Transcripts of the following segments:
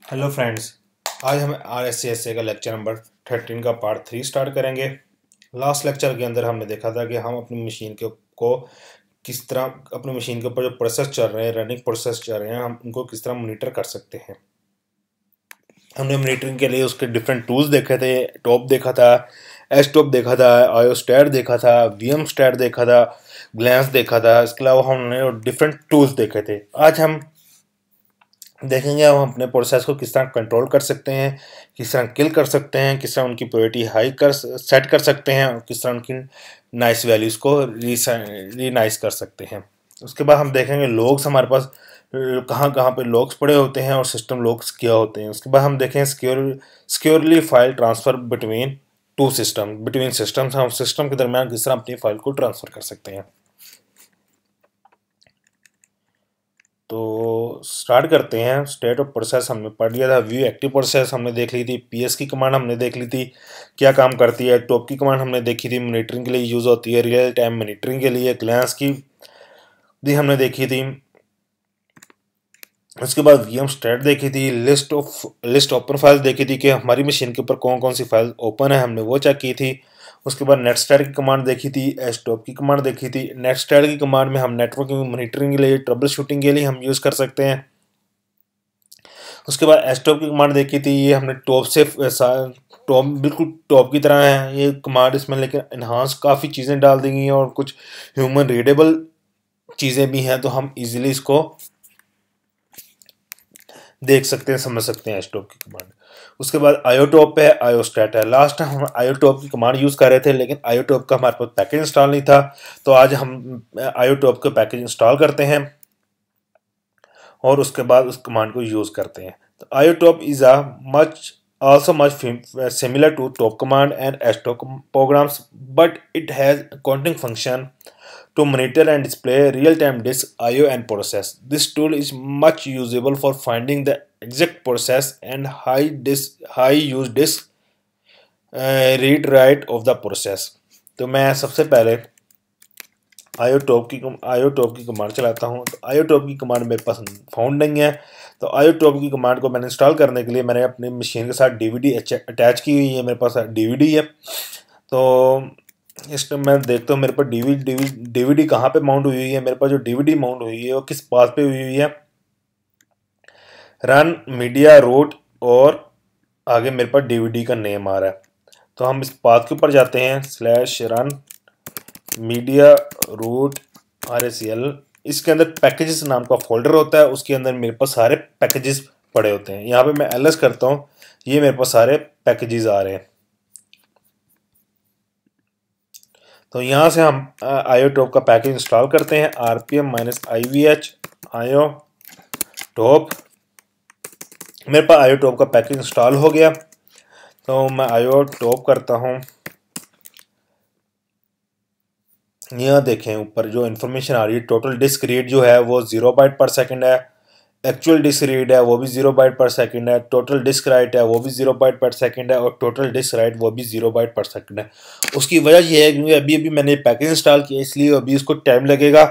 Hello friends. आज हम R S C S A का लेक्चर नंबर 13 का पार्ट 3 स्टार्ट करेंगे। लास्ट लेक्चर के अंदर हमने देखा था कि हम अपनी मशीन को किस तरह अपनी मशीन के ऊपर जो प्रोसेस चल रहे हैं, रनिंग प्रोसेस चल रहे हैं, हम उनको किस तरह मॉनिटर कर सकते हैं। हमने मॉनिटरिंग के लिए उसके डिफरेंट टूल्स देखे थे। टॉप देखा था, एस टॉप देखा था, आयो स्टैट देखा था, वी एम स्टैट देखा था, ग्लैंस देखा था। इसके अलावा हमने डिफरेंट टूल्स देखे थे। आज हम देखेंगे हम अपने प्रोसेस को किस तरह कंट्रोल कर सकते हैं, किस तरह किल कर सकते हैं, किस तरह उनकी प्रायोरिटी हाई कर सेट कर सकते हैं और किस तरह उनकी नाइस वैल्यूज़ को रीनाइस कर सकते हैं। उसके बाद हम देखेंगे लॉग्स हमारे पास कहाँ कहाँ पे लॉग्स पड़े होते हैं और सिस्टम लॉग्स क्या होते हैं। उसके बाद हम देखेंगे securely file transfer between systems. हम सिस्टम के दरमियान किस तरह अपनी फाइल को ट्रांसफ़र कर सकते हैं। तो स्टार्ट करते हैं। स्टेट ऑफ प्रोसेस हमने पढ़ लिया था, व्यू एक्टिव प्रोसेस हमने देख ली थी, पीएस की कमांड हमने देख ली थी क्या काम करती है, टॉप की कमांड हमने देखी थी मॉनिटरिंग के लिए यूज़ होती है, रियल टाइम मॉनिटरिंग के लिए, ग्लैंस की भी हमने देखी थी। उसके बाद वीएम स्टैट देखी थी, लिस्ट ओपन फाइल्स देखी थी कि हमारी मशीन के ऊपर कौन कौन सी फाइल ओपन है, हमने वो चेक की थी। उसके बाद नेट स्टैट की कमांड देखी थी, एस टॉप की कमांड देखी थी। नेट स्टैट की कमांड में हम नेटवर्क मॉनिटरिंग के लिए, ट्रबल शूटिंग के लिए हम यूज़ कर सकते हैं। उसके बाद एस टॉप की कमांड देखी थी, ये हमने टॉप बिल्कुल टॉप की तरह है ये कमांड, इसमें लेकिन इन्हांस काफ़ी चीज़ें डाल दी गई हैं और कुछ ह्यूमन रीडेबल चीज़ें भी हैं, तो हम इजीली इसको देख सकते हैं, समझ सकते हैं एस टॉप की कमांड। उसके बाद आयोटॉप है, आयोस्टैट है। लास्ट टाइम हम आयोटॉप की कमांड यूज़ कर रहे थे, लेकिन आयोटॉप का हमारे पास पैकेज इंस्टॉल नहीं था, तो आज हम आयोटॉप का पैकेज इंस्टॉल करते हैं और उसके बाद उस कमांड को यूज़ करते हैं। तो iotop is a much similar to top command and stop programs, but it has accounting function to monitor and display real-time disk I/O and process. This tool is much usable for finding the exact process and high use disk read write of the process. तो मैं सबसे पहले आयोटॉप की command चलाता हूँ। तो आयोटॉप की command मेरे पास फाउंड नहीं है, तो आयोटॉप की कमांड को मैंने इंस्टॉल करने के लिए मैंने अपनी मशीन के साथ डीवीडी अटैच की हुई है, मेरे पास डीवीडी है। तो इसमें मैं देखता हूँ मेरे पास डीवीडी कहाँ पे माउंट हुई है। मेरे पास जो डीवीडी माउंट हुई है वो किस पाथ पे हुई है, रन मीडिया रूट, और आगे मेरे पास डीवीडी का नेम आ रहा है। तो हम इस पाथ के ऊपर जाते हैं, /run मीडिया रूट RACL। इसके अंदर पैकेजेस नाम का फोल्डर होता है, उसके अंदर मेरे पास सारे पैकेजेस पड़े होते हैं। यहाँ पे मैं ls करता हूँ, ये मेरे पास सारे पैकेजेस आ रहे हैं। तो यहाँ से हम आयोटॉप का पैकेज इंस्टॉल करते हैं, rpm-ivh आयोटॉप। मेरे पास आयोटॉप का पैकेज इंस्टॉल हो गया, तो मैं आयोटॉप करता हूँ। यहाँ देखें ऊपर जो इन्फॉर्मेशन आ रही है, टोटल डिस्क रीड जो है वो 0 बाइट पर सेकंड है, एक्चुअल डिस्क रीड है वो भी 0 बाइट पर सेकंड है, टोटल डिस्क राइट है वो भी 0 बाइट पर सेकंड है, और टोटल डिस्क राइट वो भी 0 बाइट पर सेकंड है। उसकी वजह यह है क्योंकि अभी अभी मैंने पैकेज इंस्टॉल किया, इसलिए अभी इसको टाइम लगेगा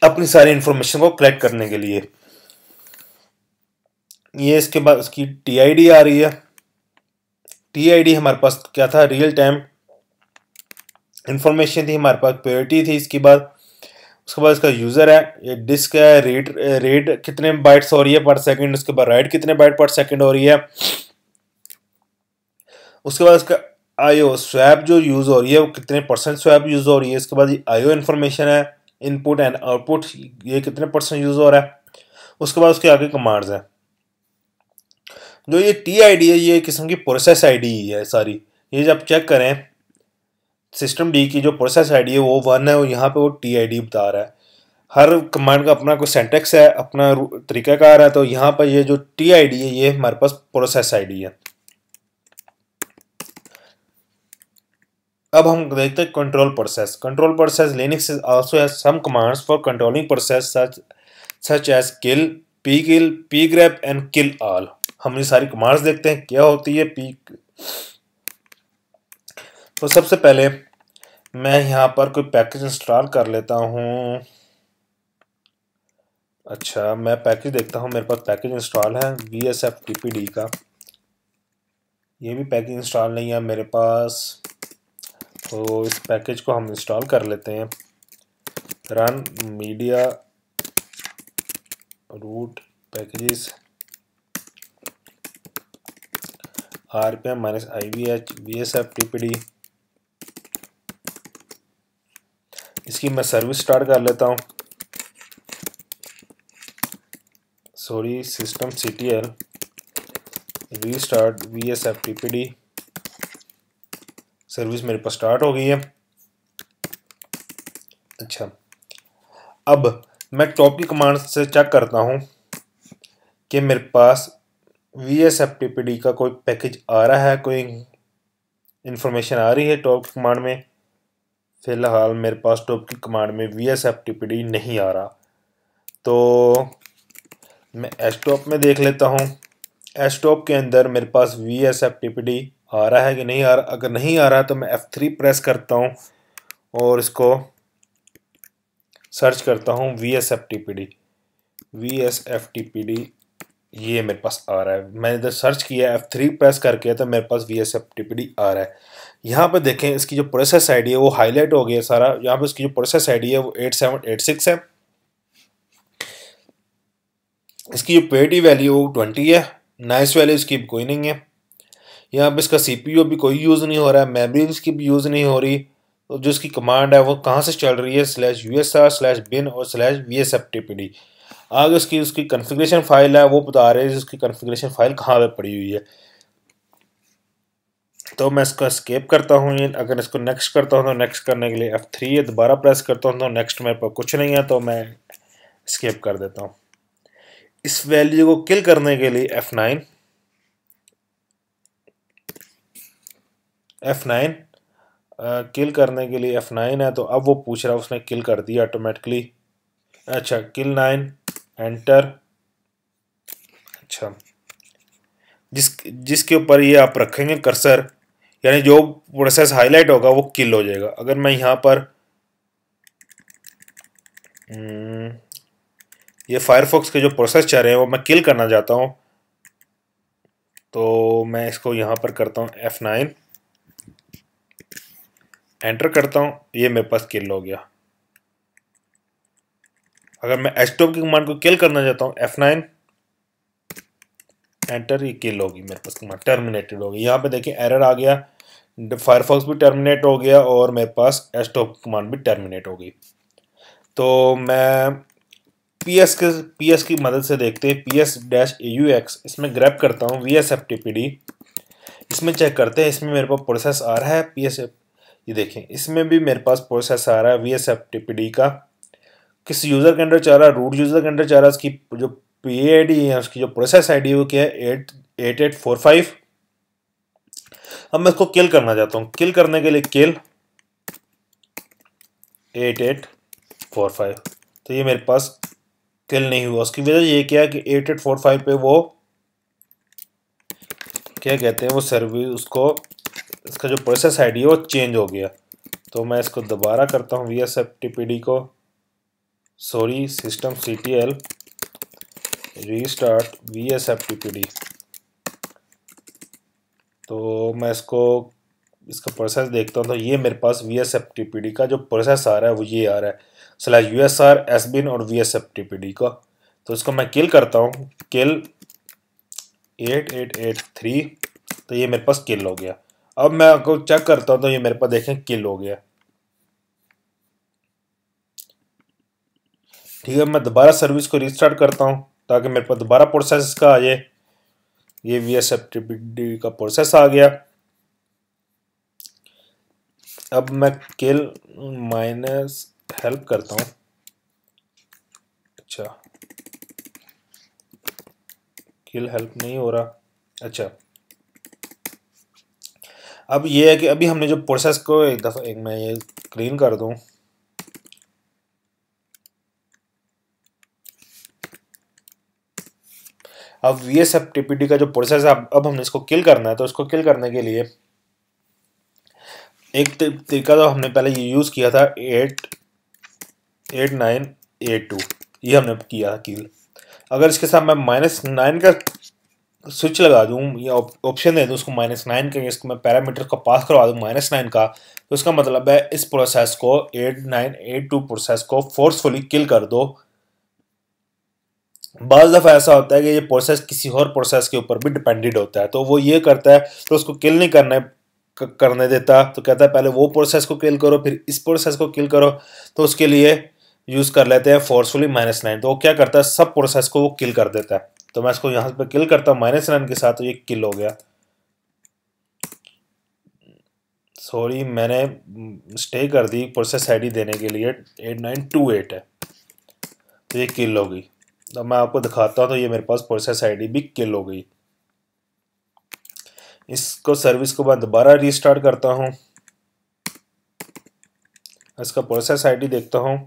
अपनी सारी इन्फॉर्मेशन को कलेक्ट करने के लिए। ये इसके बाद उसकी TID आ रही है। TID हमारे पास क्या था, रियल टाइम इंफॉर्मेशन थी, हमारे पास प्रायोरिटी थी। इसके बाद उसके बाद इसका यूज़र है, ये डिस्क है, रीड कितने बाइट्स हो रही है पर सेकंड, उसके बाद राइट कितने बाइट पर सेकंड हो रही है। उसके बाद इसका आईओ स्वैप जो यूज़ हो रही है वो कितने परसेंट स्वैप यूज़ हो रही है। इसके बाद ये आईओ इन्फॉर्मेशन है, इनपुट एंड आउटपुट, ये कितने परसेंट यूज़ हो रहा है। उसके बाद उसके आगे कमांड्स हैं। जो ये TID है ये किस्म की प्रोसेस ID है सारी। ये जब चेक करें सिस्टम डी की जो प्रोसेस ID है वो 1 है, और यहाँ पे वो TID बता रहा है। हर कमांड का अपना कोई सिंटैक्स है, अपना तरीकाकार है। तो यहाँ पर ये जो TID है ये हमारे पास प्रोसेस ID है। अब हम देखते हैं control process Linux also has some commands for controlling process such as kill, pgrep and killall. हम ये सारी कमांड्स देखते हैं क्या होती है तो सबसे पहले मैं यहाँ पर कोई पैकेज इंस्टॉल कर लेता हूँ। अच्छा, मैं पैकेज देखता हूँ, मेरे पास पैकेज इंस्टॉल है VSFTPD का। ये भी पैकेज इंस्टॉल नहीं है मेरे पास, तो इस पैकेज को हम इंस्टॉल कर लेते हैं। Run media root packages RPM -IVH VSFTPD। इसकी मैं सर्विस स्टार्ट कर लेता हूँ। Sorry, system CTL restart VSFTPD। Service मेरे पास स्टार्ट हो गई है। अच्छा, अब मैं टॉप की कमांड से चेक करता हूँ कि मेरे पास VSFTPD का कोई पैकेज आ रहा है, कोई इंफॉर्मेशन आ रही है टॉप की कमांड में। फिलहाल मेरे पास टॉप की कमांड में VSFTPD नहीं आ रहा, तो मैं एचटॉप में देख लेता हूँ। एचटॉप के अंदर मेरे पास VSFTPD आ रहा है कि नहीं आ रहा। अगर नहीं आ रहा तो मैं F3 प्रेस करता हूँ और इसको सर्च करता हूँ VSFTPD। ये मेरे पास आ रहा है। मैंने इधर सर्च किया F3 प्रेस करके, तो मेरे पास VSFTPD आ रहा है। यहाँ पे देखें, इसकी जो प्रोसेस आईडी है वो हाईलाइट हो गया सारा। यहाँ पे इसकी जो प्रोसेस आईडी है वो 8786 है। इसकी जो पेटी वैल्यू 20 है। नाइस वैल्यू इसकी कोई नहीं है। यहाँ पे इसका CPU भी कोई यूज़ नहीं हो रहा है, मेमोरी इसकी भी यूज़ नहीं हो रही। तो जो इसकी कमांड है वो कहाँ से चल रही है, /usr/bin और /VSFTPD। आगे उसकी कॉन्फ़िगरेशन फाइल है, वो बता रहे हैं उसकी कॉन्फ़िगरेशन फाइल कहाँ पे पड़ी हुई है। तो मैं इसको एस्केप करता हूँ। अगर इसको नेक्स्ट करता हूँ तो नेक्स्ट करने के लिए F3 है, दोबारा प्रेस करता हूँ तो नेक्स्ट मेरे पास कुछ नहीं है, तो मैं एस्केप कर देता हूँ। इस वैल्यू को किल करने के लिए F9 किल करने के लिए F9 है। तो अब वो पूछ रहा है, उसने किल कर दिया ऑटोमेटिकली। अच्छा, किल 9 एंटर। अच्छा, जिसके ऊपर ये आप रखेंगे कर्सर, यानी जो प्रोसेस हाईलाइट होगा वो किल हो जाएगा। अगर मैं यहाँ पर ये फायरफॉक्स के जो प्रोसेस चल रहे हैं वो मैं किल करना चाहता हूँ, तो मैं इसको यहाँ पर करता हूँ F9 एंटर करता हूँ। ये मेरे पास किल हो गया। अगर मैं एचटॉप की कमांड को किल करना चाहता हूँ F9 एंटर, ये किल होगी मेरे पास कमांड, टर्मिनेटेड होगी। यहाँ पे देखिए एरर आ गया, फायरफॉक्स भी टर्मिनेट हो गया और मेरे पास एचटॉप कमांड भी टर्मिनेट हो गई। तो मैं PS की मदद से देखते हैं। PS-AUX इसमें ग्रैब करता हूँ VSFTPD। इसमें चेक करते हैं, इसमें मेरे पास प्रोसेस आ रहा है ये देखें, इसमें भी मेरे पास प्रोसेस आ रहा है VSFTPD का। किस यूज़र के अंदर चल रहा है, रूट यूज़र के अंदर चल रहा है। उसकी जो PID है, उसकी जो प्रोसेस ID है वो क्या है, 8845। अब मैं इसको किल करना चाहता हूँ। किल करने के लिए किल 8845। तो ये मेरे पास किल नहीं हुआ। उसकी वजह ये क्या है कि 8845 पे वो क्या कहते हैं, वो सर्विस उसको, इसका जो प्रोसेस ID है वो चेंज हो गया। तो मैं इसको दोबारा करता हूँ VSFTPD को। Sorry, system CTL restart VSFTPD। तो मैं इसका प्रोसेस देखता हूँ, तो ये मेरे पास VSFTPD का जो प्रोसेस आ रहा है वो ये आ रहा है, /USR SBIN और VSFTPD का। तो इसको मैं किल करता हूँ, किल 8883। तो ये मेरे पास किल हो गया। अब मैं आपको चेक करता हूँ, तो ये मेरे पास देखें किल हो गया। ठीक है, मैं दोबारा सर्विस को रिस्टार्ट करता हूँ ताकि मेरे पास दोबारा प्रोसेस का आ जाए। ये VSFTPD का प्रोसेस आ गया। अब मैं किल माइनस हेल्प करता हूँ। अच्छा, किल हेल्प नहीं हो रहा। अच्छा, अब ये है कि अभी हमने जो प्रोसेस को एक दफ़ा, एक मैं ये क्लीन कर दूँ। अब VSFTPD का जो प्रोसेस है, अब हमने इसको किल करना है। तो इसको किल करने के लिए एक तरीका तो हमने पहले ये यूज़ किया था, 8982। ये हमने किया किल। अगर इसके साथ मैं -9 का स्विच लगा दूं या ऑप्शन दे दूं उसको -9 का, इसको मैं पैरामीटर को पास करवा दूं -9 का, तो इसका मतलब है इस प्रोसेस को 8982 प्रोसेस को फोर्सफुली किल कर दो। बाज़ दफ़ा ऐसा होता है कि ये प्रोसेस किसी और प्रोसेस के ऊपर भी डिपेंडेंट होता है, तो वो ये करता है तो उसको किल नहीं करने देता, तो कहता है पहले वो प्रोसेस को किल करो फिर इस प्रोसेस को किल करो। तो उसके लिए यूज़ कर लेते हैं फोर्सफुली -9। तो वो क्या करता है, सब प्रोसेस को वो किल कर देता है। तो मैं इसको यहाँ पे किल करता हूँ -9 के साथ, तो ये किल हो गया। सॉरी, मैंने स्टे कर दी प्रोसेस आईडी देने के लिए, 8928 है, तो ये किल हो गई। तो मैं आपको दिखाता हूँ, तो ये मेरे पास प्रोसेस आईडी भी किल हो गई। इसको सर्विस को मैं दोबारा रीस्टार्ट करता हूँ, इसका प्रोसेस आईडी देखता हूँ।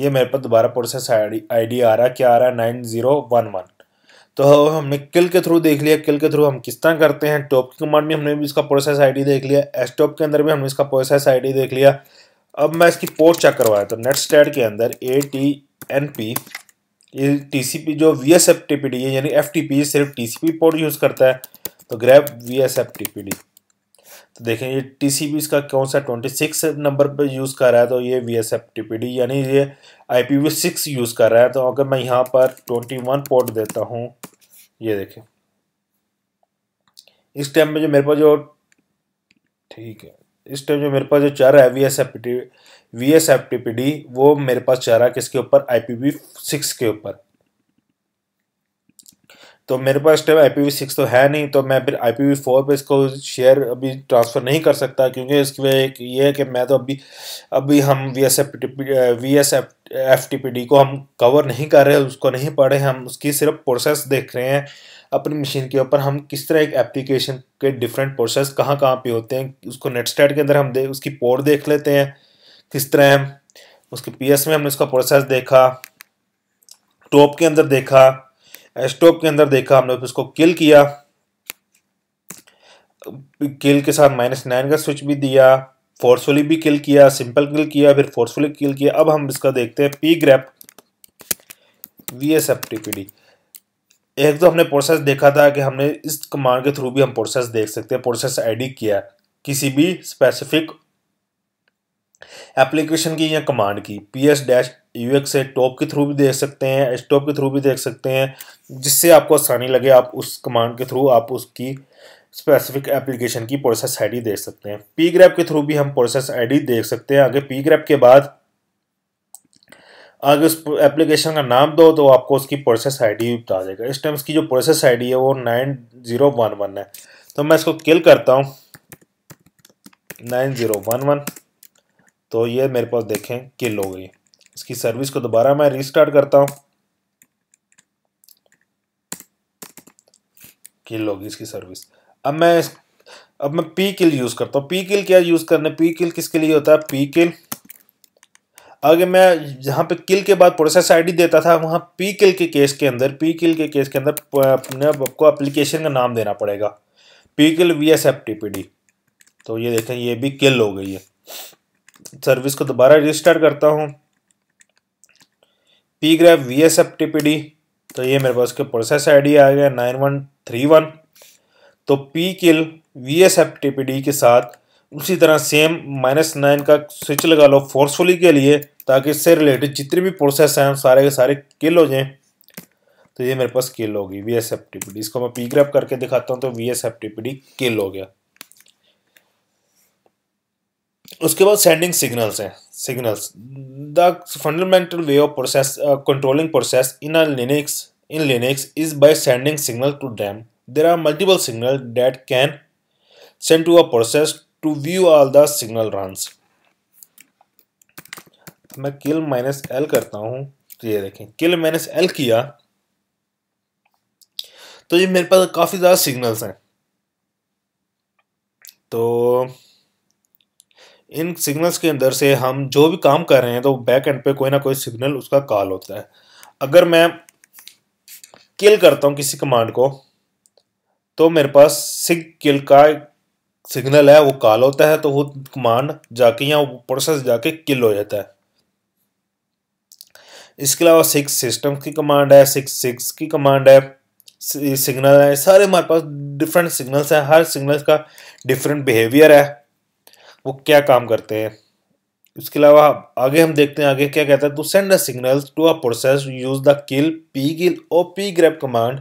ये मेरे पास दोबारा प्रोसेस आईडी आ रहा है, क्या आ रहा है, 9011। तो हमने किल के थ्रू देख लिया, किल के थ्रू हम किस तरह करते हैं। टॉप की कमांड में हमने भी इसका प्रोसेस आईडी देख लिया, एसटॉप के अंदर भी हमने इसका प्रोसेस आईडी देख लिया। अब मैं इसकी पोर्ट चेक करवाया, तो नेटस्टैट के अंदर ATNP, ये TCP जो VSFTPD है, यानी FTP सिर्फ TCP पोर्ट यूज़ करता है, तो ग्रैब VSFTPD। तो देखें ये TCP इसका कौन सा 26 नंबर पे यूज़ कर रहा है, तो ये VSFTPD यानी ये IPv6 यूज़ कर रहा है। तो अगर मैं यहाँ पर 21 पोर्ट देता हूँ, ये देखें इस टाइम में जो मेरे पास जो, ठीक है, इस टाइम जो मेरे पास जो चल रहा है VSFTPD, वो मेरे पास चल रहा है किसके ऊपर, IPv6 के ऊपर। तो मेरे पास इस टाइम IPv6 तो है नहीं, तो मैं फिर IPv4 पे इसको शेयर अभी ट्रांसफ़र नहीं कर सकता, क्योंकि इसकी वजह एक ये है कि मैं तो अभी हम VSFTPD को हम कवर नहीं कर रहे, उसको नहीं पढ़े, हम उसकी सिर्फ प्रोसेस देख रहे हैं अपनी मशीन के ऊपर। हम किस तरह एक एप्लीकेशन के डिफरेंट प्रोसेस कहाँ कहाँ पे होते हैं, उसको नेटस्टैट के अंदर हम उसकी पोर्ट देख लेते हैं किस तरह है। उसके PS में हमने उसका प्रोसेस देखा, टॉप के अंदर देखा, एस्टॉप के अंदर देखा, हमने उसको किल किया, किल के साथ -9 का स्विच भी दिया, फोर्सफुली भी किल किया, सिंपल किल किया, फिर फोर्सफुली किल किया। अब हम इसका देखते हैं pgrep VSFTPD। एक तो हमने प्रोसेस देखा था कि हमने इस कमांड के थ्रू भी हम प्रोसेस देख सकते हैं, प्रोसेस आईडी किया किसी भी स्पेसिफिक एप्लीकेशन की या कमांड की, PS-UX से टॉप के थ्रू भी देख सकते हैं, एस्टॉप के थ्रू भी देख सकते हैं, जिससे आपको आसानी लगे आप उस कमांड के थ्रू आप उसकी स्पेसिफिक एप्लीकेशन की प्रोसेस आईडी देख सकते हैं। pgrep के थ्रू भी हम प्रोसेस आईडी देख सकते हैं। आगे pgrep के बाद आगे उस एप्लीकेशन का नाम दो तो आपको उसकी प्रोसेस आईडी बता देगा। इस टाइम उसकी जो प्रोसेस आईडी है वो 9011 है। तो मैं इसको किल करता हूँ 9011, तो ये मेरे पास देखें किल हो गई। इसकी सर्विस को दोबारा मैं रीस्टार्ट करता हूँ, किल होगी इसकी सर्विस। अब मैं पी किल यूज़ करता हूँ। पी किल क्या यूज़ करना है, पी किल किसके लिए होता है, पी किल आगे मैं जहाँ पे किल के बाद प्रोसेस आईडी देता था, वहाँ पी किल के केस के अंदर अपने आपको एप्लीकेशन का नाम देना पड़ेगा, पी किल VSFTPD। तो ये देखें ये भी किल हो गई है। सर्विस को दोबारा रिस्टार्ट करता हूँ, pgrep VSFTPD, तो ये मेरे पास के प्रोसेस आईडी आ गया 9131। तो पी किल VSFTPD के साथ उसी तरह सेम -9 का स्विच लगा लो फोर्सफुली के लिए, ताकि इससे रिलेटेड जितने भी प्रोसेस हैं सारे के सारे किल हो जाएं। तो ये मेरे पास किल होगी VSFTPD। इसको मैं pgrep करके दिखाता हूँ, तो VSFTPD किल हो गया। उसके बाद सेंडिंग सिग्नल्स हैं। Signals the fundamental way of process controlling process in Linux is by sending signal to them. There are multiple signals that can send to a process to view all the signal runs. मैं kill -L करता हूँ, तो ये देखें kill -L किया, तो ये मेरे पास काफ़ी ज़्यादा सिग्नल्स हैं। तो इन सिग्नल्स के अंदर से हम जो भी काम कर रहे हैं, तो बैक एंड पे कोई ना कोई सिग्नल उसका कॉल होता है। अगर मैं किल करता हूँ किसी कमांड को, तो मेरे पास सिग किल का सिग्नल है, वो कॉल होता है, तो वो कमांड जाके या वो प्रोसेस जाके किल हो जाता है। इसके अलावा 6 सिस्टम की कमांड है, 6 की कमांड है, सिग्नल है, सारे हमारे पास डिफरेंट सिग्नल्स हैं, हर सिग्नल का डिफरेंट बिहेवियर है, वो क्या काम करते हैं। इसके अलावा आगे हम देखते हैं आगे क्या कहता है, to send a signal to a process use the kill, P kill और P grab command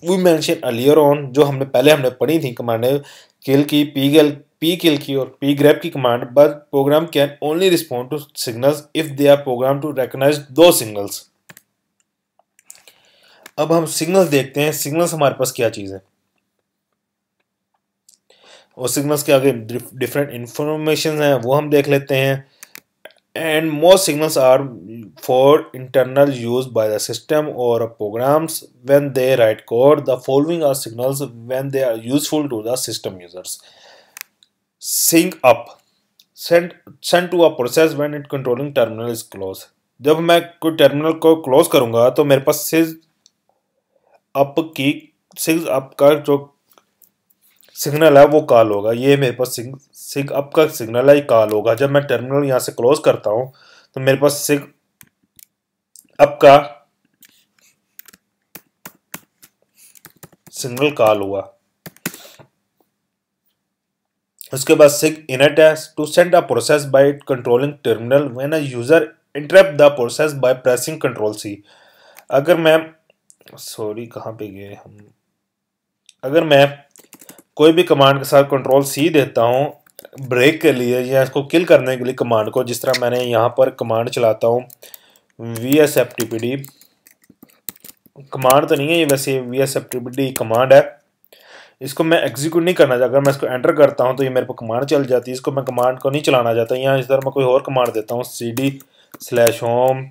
we mention earlier on, जो हमने पढ़ी थी कमांड, किल की, पी किल की और पी ग्रैब की command, but program can only respond to signals if they are program to recognize those signals. अब हम सिग्नल्स देखते हैं, सिग्नल्स हमारे पास क्या चीज़ है, और सिग्नल्स के आगे डिफरेंट इंफॉर्मेशन है वो हम देख लेते हैं। And most signals are for internal use by the system और programs when they write code, the following are signals when they are useful to the system users. SIGHUP, send to a process when it controlling terminal is close. जब मैं कोई terminal को close करूंगा तो मेरे पास SIGHUP का जो सिग्नल है वो कॉल होगा, ये मेरे पास सिग अप का सिग्नल है, ये कॉल होगा। जब मैं टर्मिनल यहाँ से क्लोज करता हूँ तो मेरे पास सिग अप का सिग्नल कॉल हुआ। उसके बाद सिग इनट है, to send a process by controlling terminal when a user interrupt the process by pressing control C. अगर मैं कहाँ पे गए हम, अगर मैं कोई भी कमांड के साथ कंट्रोल सी देता हूँ ब्रेक के लिए या इसको किल करने के लिए कमांड को, जिस तरह मैंने यहाँ पर कमांड चलाता हूँ vsftpd, कमांड तो नहीं है ये वैसे, vsftpd कमांड है, इसको मैं एग्जीक्यूट नहीं करना चाहता। अगर मैं इसको एंटर करता हूँ तो ये मेरे को कमांड चल जाती है, इसको मैं कमांड को नहीं चलाना चाहता। यहाँ इस तरह मैं कोई और कमांड देता हूँ cd/home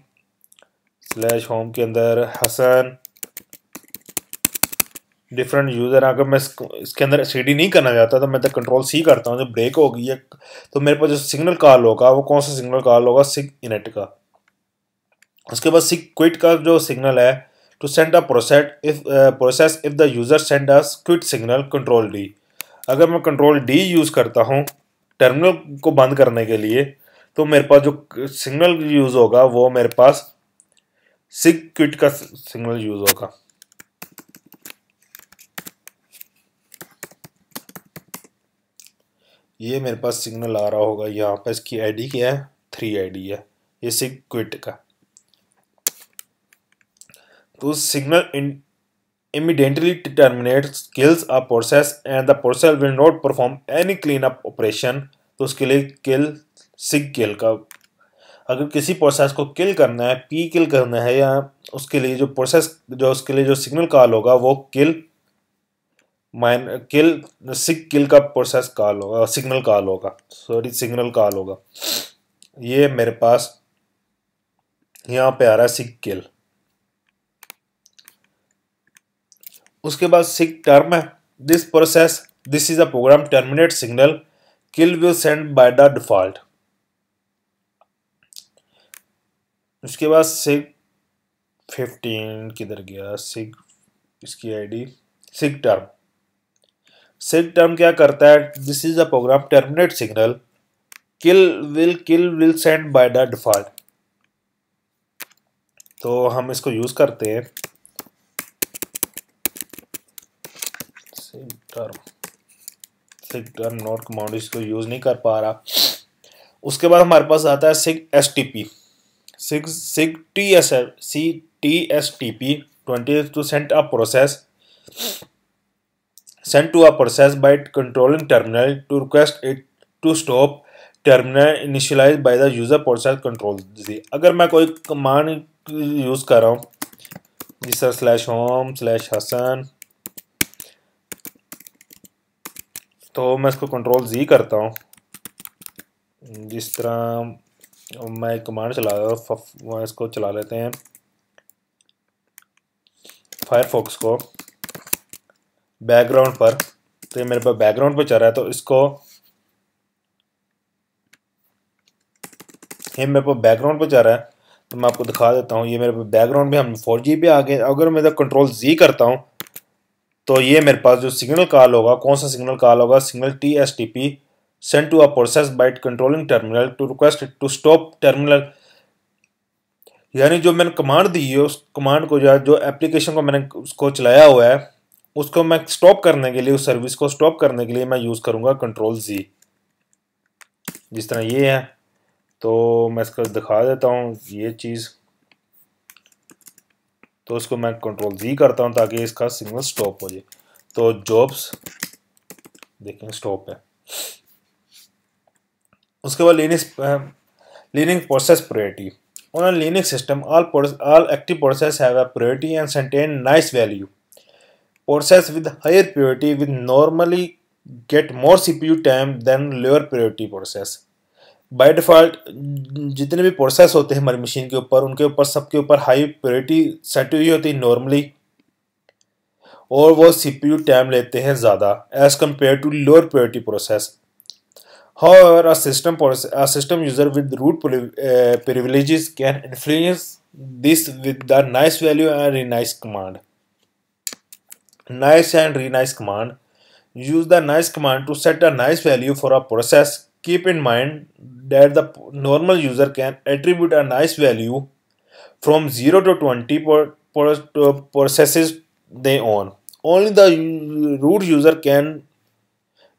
के अंदर हसन डिफरेंट यूजर। अगर मैं इसके अंदर सीडी नहीं करना चाहता तो मैं तो कंट्रोल सी करता हूँ। जब ब्रेक हो गई है तो मेरे पास जो सिग्नल कॉल होगा वो कौन सा सिग्नल कॉल होगा, सिग इनट का। उसके बाद सिग क्विट का जो सिग्नल है, to send a process if the user send a quit signal control D. अगर मैं कंट्रोल डी यूज करता हूँ टर्मिनल को बंद करने के लिए तो मेरे पास जो सिग्नल यूज होगा वो मेरे पास सिग क्विट का सिग्नल यूज होगा। ये मेरे पास सिग्नल आ रहा होगा, यहाँ पर इसकी आईडी क्या है, 3 आईडी है, ये सिग क्विट का। तो signal immediately terminates kills a process and the process will not perform any cleanup operation। तो उसके लिए किल सिग किल का, अगर किसी प्रोसेस को किल करना है, पी किल करना है, या उसके लिए जो प्रोसेस उसके लिए जो सिग्नल कॉल होगा वो सिग किल का प्रोसेस कॉल होगा, सिग्नल कॉल होगा। ये मेरे पास यहाँ पे आ रहा है सिग किल। उसके बाद सिग टर्म है, this is a program terminate signal, kill will send by the default. उसके बाद सिग 15 किधर गया, सिग इसकी आईडी सिग टर्म क्या करता है, this is a program terminate signal, kill will send by the default. तो हम इसको यूज करते हैं सिग टर्म नोट कमांड, इसको यूज नहीं कर पा रहा। उसके बाद हमारे पास आता है सिग STP, Singh TSTP 20 to send a process sent to a process by controlling terminal to request it to stop terminal initialized by the user process control। अगर मैं कोई कमांड यूज कर रहा हूँ जिस तरह /home/hasan, तो मैं इसको कंट्रोल Z करता हूँ। जिस तरह मैं कमांड चला रहा हूँ, इसको चला लेते हैं फायरफॉक्स को बैकग्राउंड पर, तो ये मेरे पास बैकग्राउंड पर चल रहा है। तो इसको ये मेरे पास बैकग्राउंड पर चल रहा है, तो मैं आपको दिखा देता हूँ। ये मेरे पास बैकग्राउंड में हम 4G पे आ गए। अगर मैं कंट्रोल Z करता हूँ तो ये मेरे पास जो सिग्नल कॉल होगा, कौन सा सिग्नल कॉल होगा, signal TSTP send to a process by controlling terminal to request it to stop terminal यानी जो मैंने कमांड दी है उस कमांड को जो एप्लीकेशन को मैंने उसको चलाया हुआ है उसको मैं स्टॉप करने के लिए, उस सर्विस को स्टॉप करने के लिए मैं यूज़ करूँगा कंट्रोल जी। जिस तरह ये है, तो मैं इसको दिखा देता हूँ ये चीज़। तो इसको मैं कंट्रोल जी करता हूँ ताकि इसका सिग्नल स्टॉप हो जाए। तो जॉब्स देखें स्टॉप है। उसके बाद Linux process priority. On a Linux system, all active processes have a priority and contain nice value. Process with higher priority will normally get more CPU time than lower priority process. By default जितने भी process होते हैं हमारी machine के ऊपर, उनके ऊपर सबके ऊपर हाई प्रायोरिटी सेट हुई होती है नॉर्मली, और वो सीपीयू टाइम लेते हैं ज़्यादा as compare to lower priority process. However, a system user with root privileges can influence this with the nice value and renice command. Nice and renice command. Use the nice command to set a nice value for a process. Keep in mind that the normal user can attribute a nice value from 0 to 20 processes they own. Only the root user can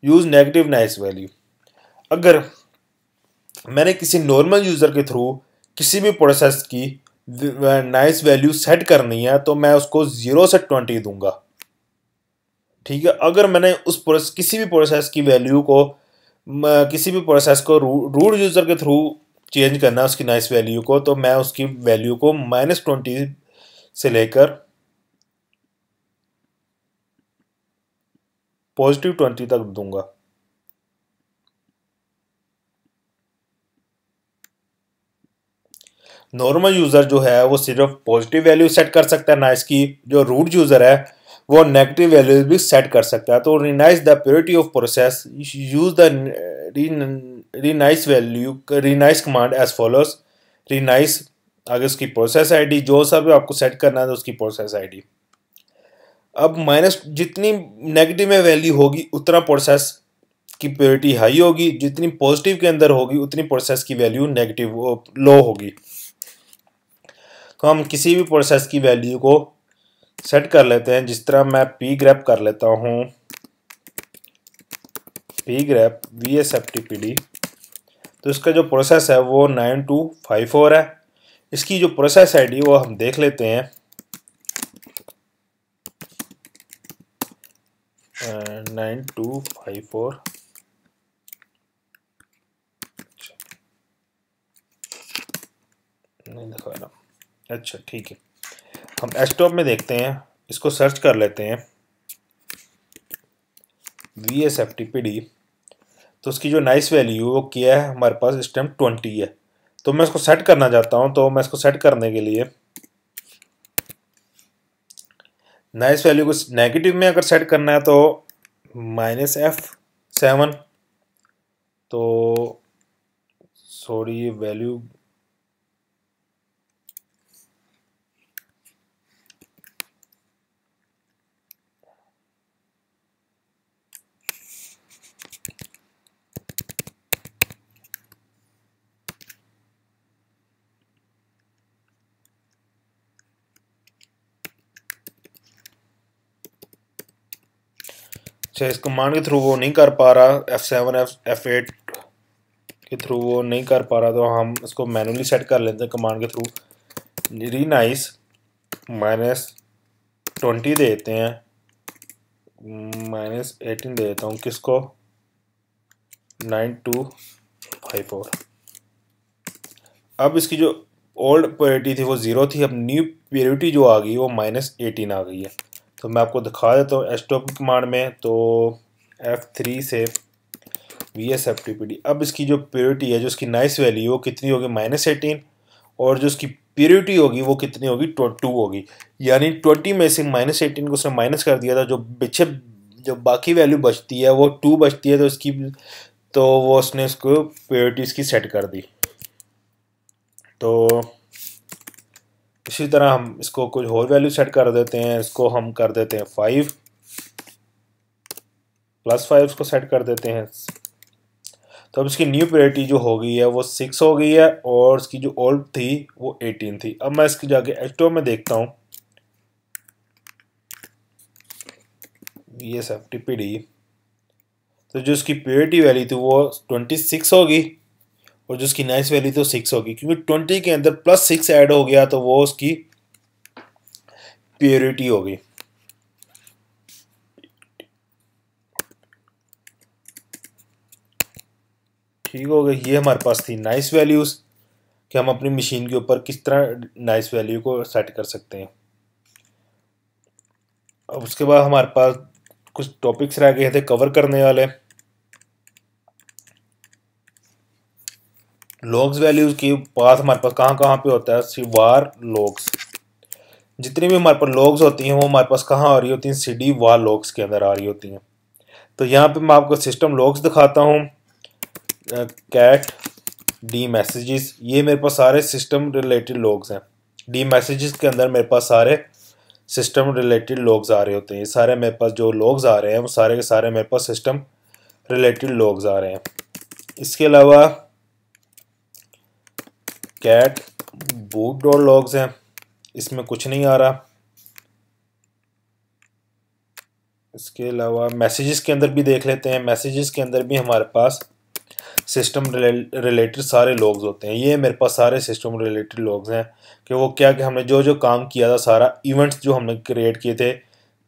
use negative nice value. अगर मैंने किसी normal user के through किसी भी process की nice value set करनी है तो मैं उसको 0 से 20 दूंगा, ठीक है। अगर मैंने उस किसी भी प्रोसेस की वैल्यू को किसी भी प्रोसेस को रूट यूज़र के थ्रू चेंज करना है उसकी नाइस वैल्यू को, तो मैं उसकी वैल्यू को -20 से लेकर +20 तक दूंगा। नॉर्मल यूज़र जो है वो सिर्फ पॉजिटिव वैल्यू सेट कर सकता है नाइस की, जो रूट यूज़र है वो नेगेटिव वैल्यू भी सेट कर सकता है। तो renice the purity of process, use the renice value renice command as follows. Renice आगे उसकी प्रोसेस आईडी, जो सा भी आपको सेट करना है तो उसकी प्रोसेस आईडी। अब माइनस जितनी नेगेटिव में वैल्यू होगी उतना प्रोसेस की प्योरिटी हाई होगी, जितनी पॉजिटिव के अंदर होगी उतनी प्रोसेस की वैल्यू नेगेटिव लो होगी। तो हम किसी भी प्रोसेस की वैल्यू को सेट कर लेते हैं, जिस तरह मैं पी ग्रैप कर लेता हूँ, पी ग्रैप VSFTPD। तो इसका जो प्रोसेस है वो 9254 है। इसकी जो प्रोसेस आईडी वो हम देख लेते हैं, 9254। नहीं दिखा रहा, अच्छा ठीक है। हम डेस्कटॉप में देखते हैं, इसको सर्च कर लेते हैं VSFTPD। तो उसकी जो नाइस वैल्यू वो क्या है हमारे पास इस टाइम 20 है। तो मैं इसको सेट करना चाहता हूँ, तो मैं इसको सेट करने के लिए नाइस वैल्यू को नेगेटिव में अगर सेट करना है तो -F7। तो सॉरी ये वैल्यू अच्छा इस कमांड के थ्रू वो नहीं कर पा रहा, F7 F8 के थ्रू वो नहीं कर पा रहा, तो हम इसको मैनुअली सेट कर लेते हैं कमांड के थ्रू। रीनाइस -20 देते हैं, -18 दे देता हूँ, किसको 9254। अब इसकी जो ओल्ड प्योरिटी थी वो 0 थी, अब न्यू प्योरिटी जो आ गई वो -18 आ गई है। तो मैं आपको दिखा देता हूँ स्टॉप कमांड में। तो F3 से VSFTPD। अब इसकी जो प्योरिटी है, जो इसकी नाइस वैल्यू वो कितनी होगी -18, और जो इसकी प्योरिटी होगी वो कितनी होगी 2 होगी। यानी 20 में से -18 को उसने माइनस कर दिया था, जो पीछे जो बाकी वैल्यू बचती है वो 2 बचती है, तो इसकी तो वो उसने इसको प्योरिटी इसकी सेट कर दी। तो इसी तरह हम इसको कुछ और वैल्यू सेट कर देते हैं, इसको हम कर देते हैं 5 +5 इसको सेट कर देते हैं। तो अब इसकी न्यू प्रायोरिटी जो हो गई है वो 6 हो गई है और इसकी जो ओल्ड थी वो 18 थी। अब मैं इसकी जाके H2 में देखता हूँ, VSFTPD, तो जो इसकी प्रायोरिटी वैल्यू थी वो 26 होगी और जो उसकी नाइस वैल्यू तो 6 होगी, क्योंकि 20 के अंदर +6 ऐड हो गया तो वो उसकी प्योरिटी होगी। ठीक हो गई। ये हमारे पास थी नाइस वैल्यूज कि हम अपनी मशीन के ऊपर किस तरह नाइस वैल्यू को सेट कर सकते हैं। अब उसके बाद हमारे पास कुछ टॉपिक्स रह गए थे कवर करने वाले। लॉग्स वैल्यूज की बात हमारे पास कहाँ कहाँ पे होता है, वार लॉग्स। जितनी भी हमारे पास लॉग्स होती हैं वो हमारे पास कहाँ आ रही होती हैं, CD वार लॉग्स के अंदर आ रही होती हैं। तो यहाँ पे मैं आपको सिस्टम लॉग्स दिखाता हूँ। कैट डी मैसेजेस, ये मेरे पास सारे सिस्टम रिलेटेड लॉग्स हैं। डी मैसेजेस के अंदर मेरे पास सारे सिस्टम रिलेटेड लॉग्स आ रहे होते हैं। ये सारे मेरे पास जो लॉग्स आ रहे हैं वो सारे के सारे मेरे पास सिस्टम रिलेटेड लॉग्स आ रहे हैं। इसके अलावा कैट बूट डॉट लॉग्स हैं, इसमें कुछ नहीं आ रहा। इसके अलावा मैसेजेस के अंदर भी देख लेते हैं। मैसेजेस के अंदर भी हमारे पास सिस्टम रिलेटेड सारे लॉग्स होते हैं। ये मेरे पास सारे सिस्टम रिलेटेड लॉग्स हैं कि वो क्या कि हमने जो जो काम किया था, सारा इवेंट्स जो हमने क्रिएट किए थे,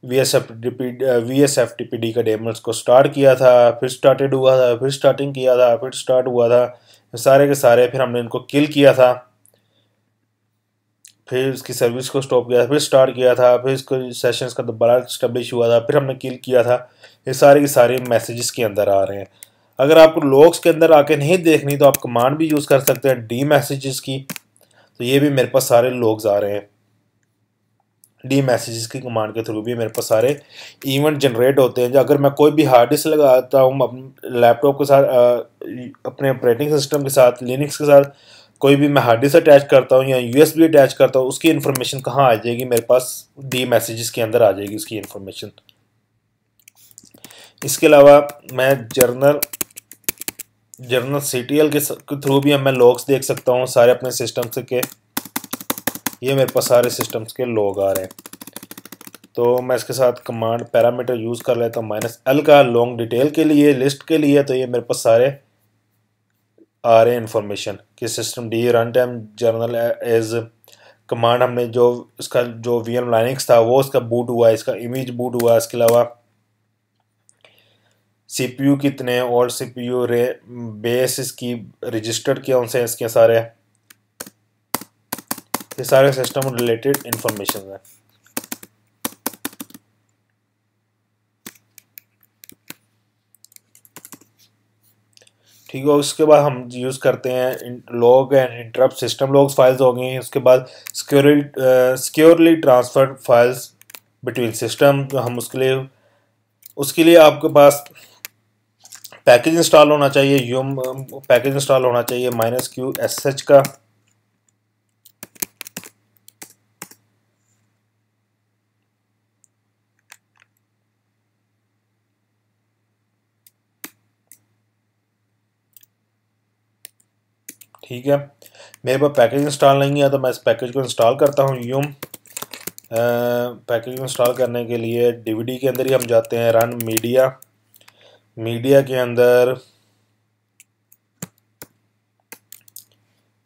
VSFTPD का डेमोस को स्टार्ट किया था, फिर स्टार्टेड हुआ था, फिर स्टार्टिंग किया था, फिर स्टार्ट हुआ था, सारे के सारे, फिर हमने इनको किल किया था, फिर उसकी सर्विस को स्टॉप किया था, फिर स्टार्ट किया था, फिर इसको सेशंस का दोबारा स्टैब्लिश हुआ था, फिर हमने किल किया था। ये सारे के सारे मैसेजेस के अंदर आ रहे हैं। अगर आपको लॉग्स के अंदर आके नहीं देखनी तो आप कमांड भी यूज़ कर सकते हैं डी मैसेजेस की। तो ये भी मेरे पास सारे लॉग्स आ रहे हैं। डी मैसेजेस की कमांड के थ्रू भी मेरे पास सारे इवेंट जनरेट होते हैं। अगर मैं कोई भी हार्ड डिस्क लगाता हूँ अपने लैपटॉप के साथ, अपने ऑपरेटिंग सिस्टम के साथ, लिनक्स के साथ, कोई भी मैं हार्ड डिस्क अटैच करता हूँ या USB अटैच करता हूँ, उसकी इन्फॉर्मेशन कहाँ आ जाएगी, मेरे पास डी मैसेजेस के अंदर आ जाएगी उसकी इन्फॉर्मेशन। इसके अलावा मैं जर्नल CTL के थ्रू भी मैं लॉग्स देख सकता हूँ सारे अपने सिस्टम से के। ये मेरे पास सारे सिस्टम्स के लॉग आ रहे हैं। तो मैं इसके साथ कमांड पैरामीटर यूज़ कर लेता हूँ -L का, लॉन्ग डिटेल के लिए, लिस्ट के लिए। तो ये मेरे पास सारे आ रहे हैं इन्फॉर्मेशन कि systemd run time journal as command हमने जो इसका जो VM लाइनक्स था वो इसका बूट हुआ है, इसका इमेज बूट हुआ है। इसके अलावा CPU कितने और CPU रे बेस इसकी रजिस्टर्ड किया उनसे, इसके सारे ये सारे सिस्टम रिलेटेड इंफॉर्मेशन है। ठीक है। उसके बाद हम यूज़ करते हैं log and interrupt. System logs files हो गई हैं। उसके बाद securely transfer files between system. तो हम उसके लिए आपके पास पैकेज इंस्टॉल होना चाहिए, यूम पैकेज इंस्टॉल होना चाहिए -QSH का। ठीक है। मेरे पास पैकेज इंस्टॉल नहीं है तो मैं इस पैकेज को इंस्टॉल करता हूँ। यूम पैकेज इंस्टॉल करने के लिए DVD के अंदर ही हम जाते हैं। रन मीडिया के अंदर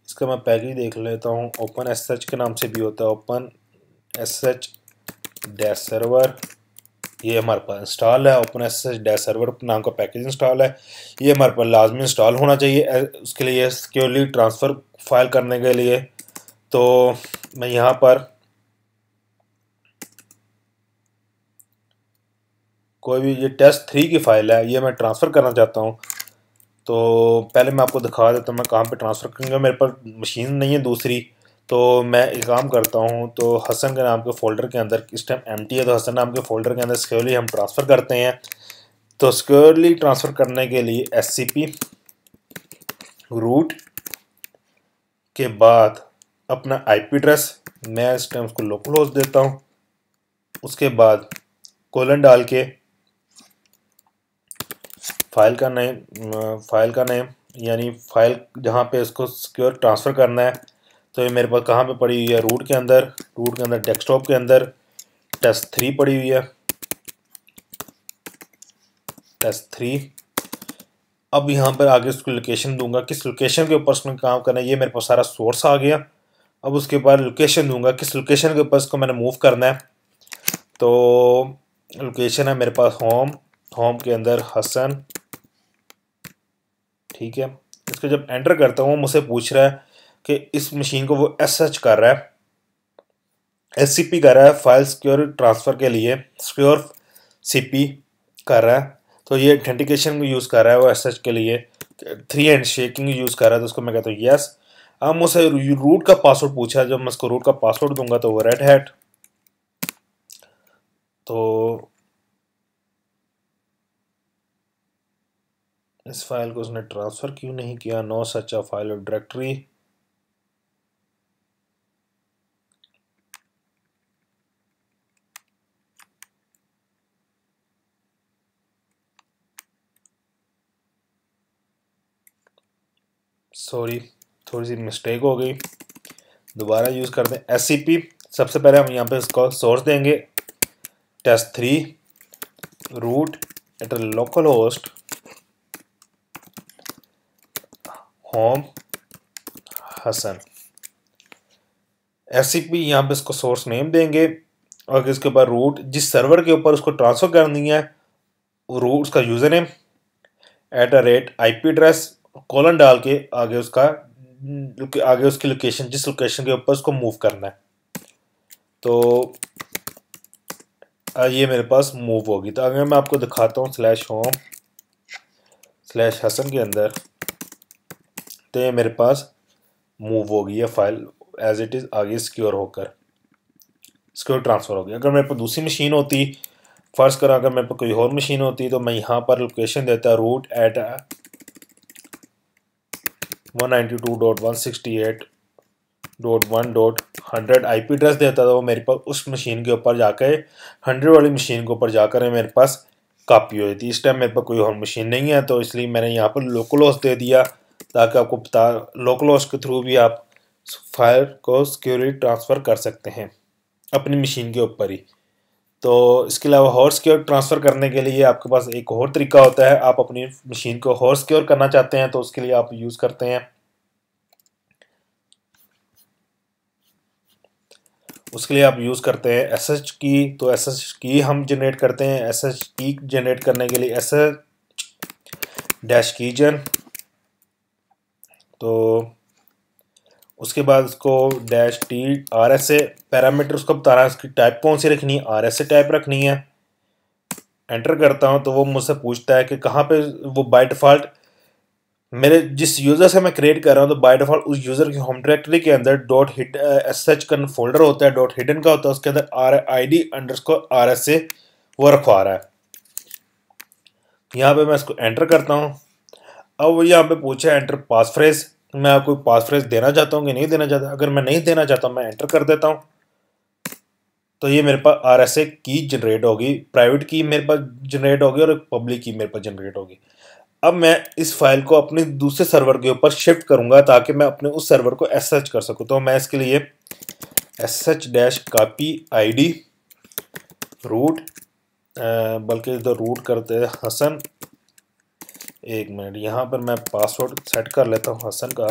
इसका मैं पैकेज देख लेता हूँ। OpenSSH के नाम से भी होता है, OpenSSH-सर्वर। ये हमारे पास इंस्टॉल है। OpenSSH-सर्वर नाम का पैकेज इंस्टॉल है। ये हमारे पास लाजमी इंस्टॉल होना चाहिए उसके लिए, सिक्योरली ट्रांसफ़र फाइल करने के लिए। तो मैं यहाँ पर कोई भी, ये test3 की फ़ाइल है, ये मैं ट्रांसफ़र करना चाहता हूँ। तो पहले मैं आपको दिखा देता हूँ मैं कहाँ पे ट्रांसफ़र करूँगा। मेरे पास मशीन नहीं है दूसरी, तो मैं एक काम करता हूँ। तो हसन के नाम के फ़ोल्डर के अंदर इस टाइम एम्प्टी है, तो हसन नाम के फ़ोल्डर के अंदर सिक्योरली हम ट्रांसफ़र करते हैं। तो सिक्योरली ट्रांसफ़र करने के लिए SCP रूट के बाद अपना IP एड्रेस, मैं इस टाइम उसको लोकल होस्ट देता हूँ। उसके बाद कोलन डाल के फाइल का नेम यानी फाइल जहाँ पे इसको सिक्योर ट्रांसफ़र करना है। तो ये मेरे पास कहाँ पे पड़ी हुई है, रूट के अंदर डेस्कटॉप के अंदर test3 पड़ी हुई है, test3। अब यहाँ पर आगे उसको लोकेशन दूंगा, किस लोकेशन के ऊपर उसमें काम करना है। ये मेरे पास सारा सोर्स आ गया। अब उसके बाद लोकेशन दूंगा, किस लोकेशन के ऊपर इसको मैंने मूव करना है। तो लोकेशन है मेरे पास होम के अंदर हसन, ठीक है। इसको जब एंटर करता हूँ मुझसे पूछ रहा है कि इस मशीन को वो एसएच कर रहा है, एससीपी कर रहा है, फाइल सिक्योर ट्रांसफ़र के लिए सिक्योर सीपी कर रहा है। तो ये ऑथेंटिकेशन यूज़ कर रहा है वो एसएच के लिए, 3 हैंड शेकिंग यूज़ कर रहा है। तो उसको मैं कहता हूँ यस। अब मुझसे रूट का पासवर्ड पूछा है, जब मैं उसको रूट का पासवर्ड दूंगा तो वो रेड हैट। तो इस फाइल को उसने ट्रांसफ़र क्यों नहीं किया, नो सच अ फाइल और डायरेक्टरी। सॉरी, थोड़ी सी मिस्टेक हो गई, दोबारा यूज़ करते हैं एससीपी। सबसे पहले हम यहाँ पे इसको सोर्स देंगे test3 root at local host home Hasan. SCP यहाँ पे इसको सोर्स नेम देंगे और इसके ऊपर रूट, जिस सर्वर के ऊपर उसको ट्रांसफ़र करनी है रूट उसका user name @IP address colon डाल के आगे उसकी लोकेशन, जिस लोकेशन के ऊपर उसको मूव करना है। तो ये मेरे पास मूव होगी। तो अगर मैं आपको दिखाता हूँ /home/हसन के अंदर, तो ये मेरे पास मूव हो गई है फाइल एज इट इज़, आगे सिक्योर ट्रांसफ़र हो गया। अगर मेरे पास दूसरी मशीन होती, फर्ज करो अगर मेरे पास कोई और मशीन होती, तो मैं यहाँ पर लोकेशन देता रूट एट 192.168.1.100 IP एड्रेस देता था, वो मेरे पास उस मशीन के ऊपर जाकर 100 वाली मशीन के ऊपर जाकर मेरे पास कॉपी हो जाती। इस टाइम मेरे पास कोई और मशीन नहीं है, तो इसलिए मैंने यहाँ पर लोकल होस्ट दे दिया ताकि आपको पता, लोकल होस्ट के थ्रू भी आप फाइल को सिक्योरली ट्रांसफ़र कर सकते हैं अपनी मशीन के ऊपर ही। तो इसके अलावा और सिक्योर ट्रांसफ़र करने के लिए आपके पास एक और तरीका होता है। आप अपनी मशीन को और सिक्योर करना चाहते हैं तो उसके लिए आप यूज़ करते हैं, एसएच की। तो एसएच की हम जनरेट करते हैं। एसएच की जनरेट करने के लिए -कीजन, तो उसके बाद उसको -TRSA पैरामीटर उसको बताना है उसकी टाइप कौन सी रखनी है, RSA टाइप रखनी है। एंटर करता हूँ तो वो मुझसे पूछता है कि कहाँ पे, वो बाय डिफ़ॉल्ट मेरे जिस यूज़र से मैं क्रिएट कर रहा हूँ तो बाय डिफ़ॉल्ट उस यूज़र की होम डायरेक्टरी के अंदर .sh का फोल्डर होता है, .hidden का होता है, उसके अंदर ID_RSA वो रखवा रहा है। यहाँ पे मैं इसको एंटर करता हूँ। अब वो यहाँ पे पूछा है एंटर पास फ्रेज, मैं आपको पास फ्रेज देना चाहता हूँ कि नहीं देना चाहता। अगर मैं नहीं देना चाहता मैं एंटर कर देता हूँ। तो ये मेरे पास RSA की जनरेट होगी, प्राइवेट की मेरे पास जनरेट होगी और एक पब्लिक की मेरे पास जनरेट होगी। अब मैं इस फाइल को अपने दूसरे सर्वर के ऊपर शिफ्ट करूंगा ताकि मैं अपने उस सर्वर को एसएच कर सकूं। तो मैं इसके लिए sh-copy id रूट, बल्कि इधर रूट करते हैं हसन। एक मिनट, यहाँ पर मैं पासवर्ड सेट कर लेता हूँ हसन का।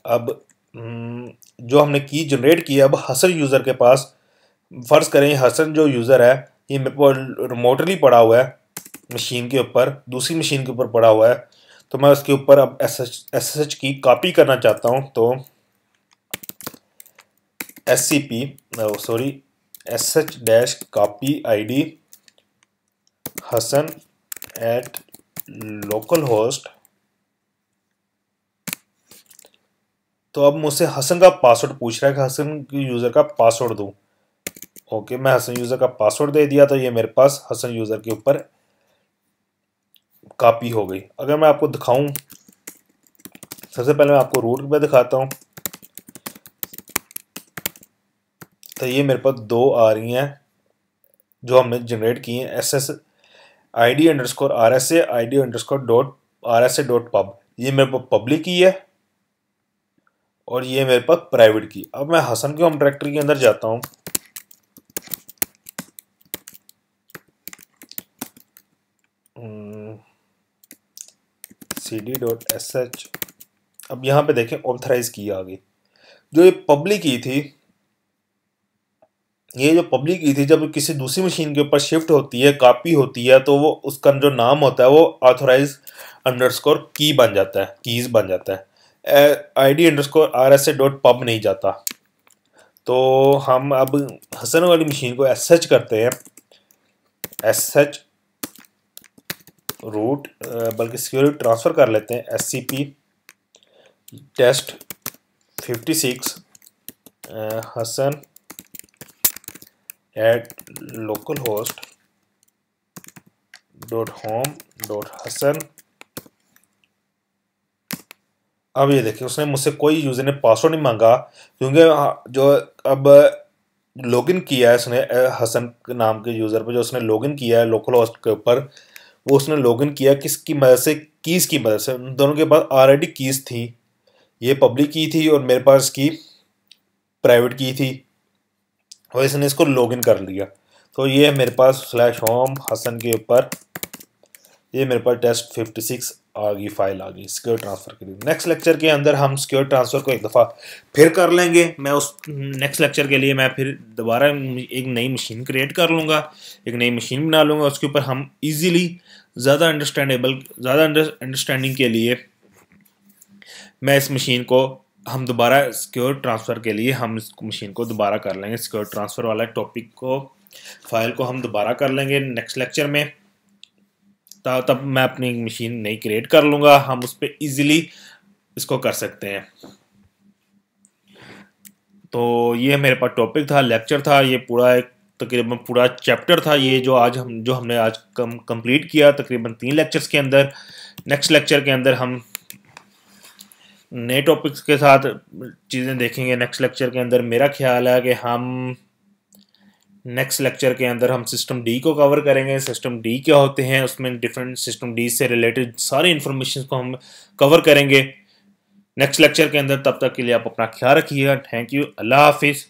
अब जो हमने की जनरेट की है, अब हसन यूज़र के पास, फ़र्ज़ करें हसन जो यूज़र है ये मेरे को रिमोटली पड़ा हुआ है मशीन के ऊपर, दूसरी मशीन के ऊपर पड़ा हुआ है। तो मैं उसके ऊपर अब एसएच की कॉपी करना चाहता हूँ। तो sh-copy id Hasan at local host. तो अब मुझसे हसन का पासवर्ड पूछ रहा है कि हसन यूज़र का पासवर्ड दूँ। ओके, मैं हसन यूज़र का पासवर्ड दे दिया तो ये मेरे पास हसन यूज़र के ऊपर कॉपी हो गई। अगर मैं आपको दिखाऊं, सबसे पहले मैं आपको रूट पे दिखाता हूं। तो ये मेरे पास 2 आ रही हैं जो हमने जनरेट किए हैं SS ID_RSA ID_RSA.pub, ये मेरे पास पब्लिक की है और ये मेरे पास प्राइवेट की। अब मैं हसन के होम डायरेक्टरी के अंदर जाता हूँ, cd.sh। अब यहाँ पे देखें ऑथराइज की आ गई। जो ये पब्लिक की थी, ये जो पब्लिक की थी, जब किसी दूसरी मशीन के ऊपर शिफ्ट होती है, कॉपी होती है, तो वो उसका जो नाम होता है वो ऑथराइज अंडरस्कोर की बन जाता है, कीज बन जाता है, ID_RSA.pub नहीं जाता। तो हम अब हसन वाली मशीन को SH करते हैं, SH रूट, बल्कि सिक्योरिटी ट्रांसफ़र कर लेते हैं, SCP टेस्ट 56 हसन @localhost.home.hasan। अब ये देखिए उसने मुझसे कोई यूज़र ने पासवर्ड नहीं मांगा, क्योंकि जो अब लॉगिन किया है उसने हसन नाम के यूज़र पर, जो उसने लॉगिन किया है लोकल होस्ट के ऊपर, वो उसने लॉगिन किया किसकी मदद से, कीज़ की मदद से। उन दोनों के पास ऑलरेडी कीज़ थी, ये पब्लिक की थी और मेरे पास की प्राइवेट की थी, और इसने इसको लॉगिन कर लिया। तो ये मेरे पास /home हसन के ऊपर ये मेरे पास टेस्ट 56 आ गई, फाइल आ गई सिक्योर ट्रांसफ़र के लिए। नेक्स्ट लेक्चर के अंदर हम सिक्योर ट्रांसफ़र को एक दफ़ा फिर कर लेंगे। मैं उस नेक्स्ट लेक्चर के लिए मैं फिर दोबारा एक नई मशीन क्रिएट कर लूँगा, एक नई मशीन बना लूँगा। उसके ऊपर हम इजीली ज़्यादा अंडरस्टैंडिंग के लिए मैं इस मशीन को हम दोबारा सिक्योर ट्रांसफ़र के लिए हम इस मशीन को दोबारा कर लेंगे। सिक्योर ट्रांसफ़र वाला टॉपिक को, फाइल को हम दोबारा कर लेंगे नेक्स्ट लेक्चर में। तब मैं अपनी मशीन नई क्रिएट कर लूँगा, हम उस पर ईज़िली इसको कर सकते हैं। तो ये मेरे पास टॉपिक था, लेक्चर था, ये पूरा एक तकरीबन पूरा चैप्टर था ये जो हमने आज कंप्लीट किया तकरीबन 3 लेक्चर्स के अंदर। नेक्स्ट लेक्चर के अंदर हम नए टॉपिक्स के साथ चीज़ें देखेंगे। नेक्स्ट लेक्चर के अंदर मेरा ख्याल है कि हम नेक्स्ट लेक्चर के अंदर हम सिस्टम डी को कवर करेंगे। सिस्टम डी क्या होते हैं, उसमें डिफरेंट सिस्टम डी से रिलेटेड सारी इंफॉर्मेशन को हम कवर करेंगे नेक्स्ट लेक्चर के अंदर। तब तक के लिए आप अपना ख्याल रखिएगा। थैंक यू, अल्लाह हाफिज़।